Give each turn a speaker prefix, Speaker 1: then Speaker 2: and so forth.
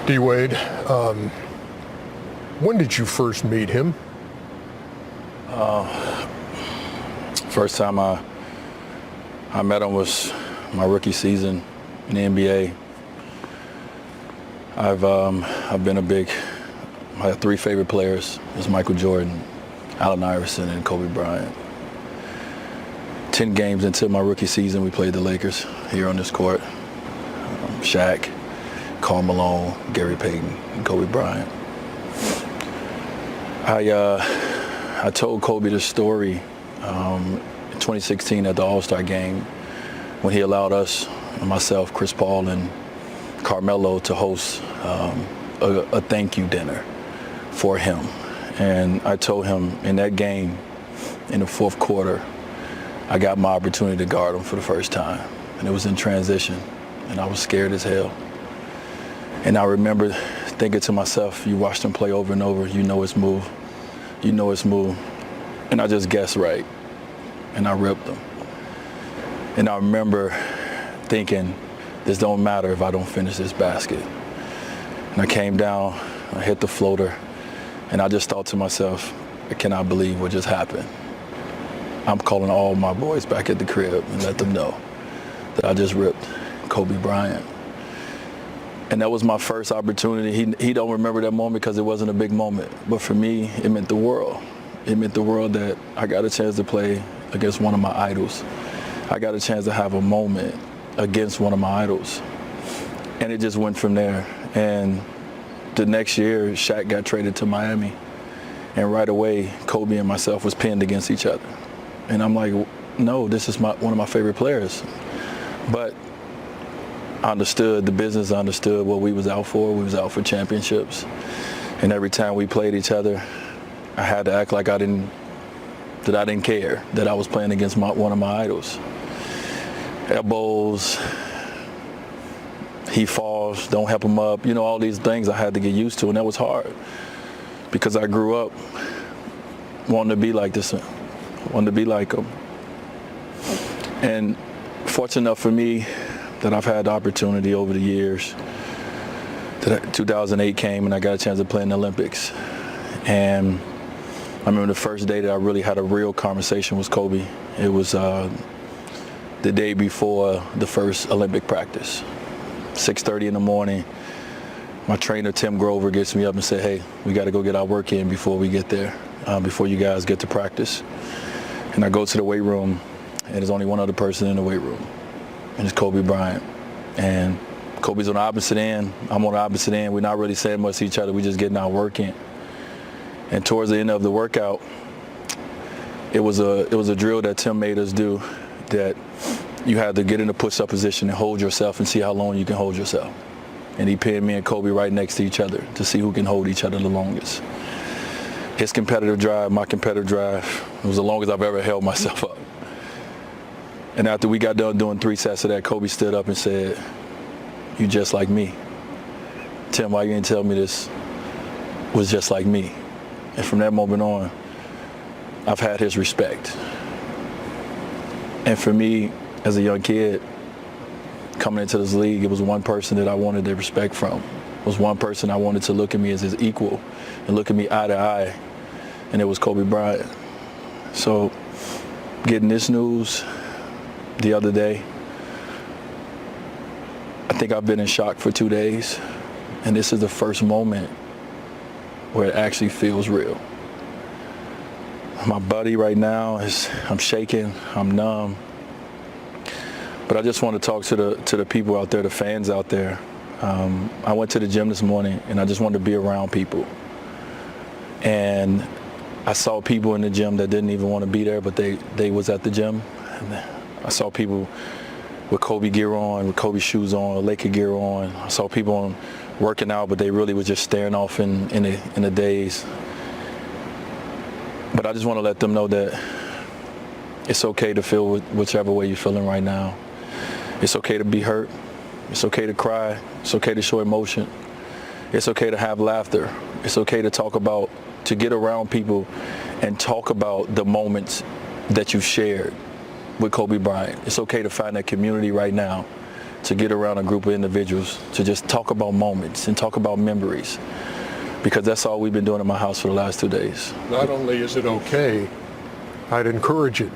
Speaker 1: D-Wade, when did you first meet him?
Speaker 2: First time I met him was my rookie season in the NBA. I've been my three favorite players is Michael Jordan, Allen Iverson, and Kobe Bryant. 10 games into my rookie season, we played the Lakers here on this court. Shaq, Karl Malone, Gary Payton, and Kobe Bryant. I told Kobe this story in 2016 at the All-Star game when he allowed us, myself, Chris Paul, and Carmelo to host a thank you dinner for him. And I told him in that game, in the fourth quarter, I got my opportunity to guard him for the first time. And it was in transition, and I was scared as hell. And I remember thinking to myself, you watched him play over and over, you know his move. You know his move. And I just guessed right. And I ripped him. And I remember thinking, this don't matter if I don't finish this basket. And I came down, I hit the floater, and I just thought to myself, I cannot believe what just happened. I'm calling all my boys back at the crib and let them know that I just ripped Kobe Bryant. And that was my first opportunity. He don't remember that moment because it wasn't a big moment. But for me, it meant the world. It meant the world that I got a chance to play against one of my idols. I got a chance to have a moment against one of my idols. And it just went from there. And the next year, Shaq got traded to Miami. And right away, Kobe and myself was pinned against each other. And I'm like, no, this is one of my favorite players. But I understood the business, I understood what we was out for. We was out for championships. And every time we played each other, I had to act like I didn't care, that I was playing against one of my idols. Elbows, he falls, don't help him up. You know, all these things I had to get used to, and that was hard. Because I grew up wanting to be like this, wanting to be like him. And fortunate enough for me, that I've had the opportunity over the years. 2008 came and I got a chance to play in the Olympics. And I remember the first day that I really had a real conversation with Kobe. It was the day before the first Olympic practice. 6:30 in the morning, my trainer, Tim Grover, gets me up and said, hey, we got to go get our work in before we get there, before you guys get to practice. And I go to the weight room, and there's only one other person in the weight room. And it's Kobe Bryant. And Kobe's on the opposite end. I'm on the opposite end. We're not really saying much to each other. We're just getting our work in. And towards the end of the workout, it was a drill that Tim made us do, that you had to get in a push-up position and hold yourself and see how long you can hold yourself. And he pinned me and Kobe right next to each other to see who can hold each other the longest. His competitive drive, my competitive drive, it was the longest I've ever held myself up. And after we got done doing 3 sets of that, Kobe stood up and said, you just like me. Tim, why you didn't tell me this was just like me? And from that moment on, I've had his respect. And for me, as a young kid, coming into this league, it was one person that I wanted the respect from. It was one person I wanted to look at me as his equal and look at me eye to eye, and it was Kobe Bryant. So getting this news the other day, I think I've been in shock for 2 days, and this is the first moment where it actually feels real. My body right now I'm shaking, I'm numb. But I just want to talk to the people out there, the fans out there. I went to the gym this morning, and I just wanted to be around people. And I saw people in the gym that didn't even want to be there, but they was at the gym. And I saw people with Kobe gear on, with Kobe shoes on, Laker gear on. I saw people working out, but they really was just staring off in the days. But I just want to let them know that it's okay to feel whichever way you're feeling right now. It's okay to be hurt. It's okay to cry. It's okay to show emotion. It's okay to have laughter. It's okay to get around people and talk about the moments that you shared with Kobe Bryant. It's okay to find that community right now to get around a group of individuals to just talk about moments and talk about memories, because that's all we've been doing in my house for the last 2 days.
Speaker 1: Not only is it okay, I'd encourage it.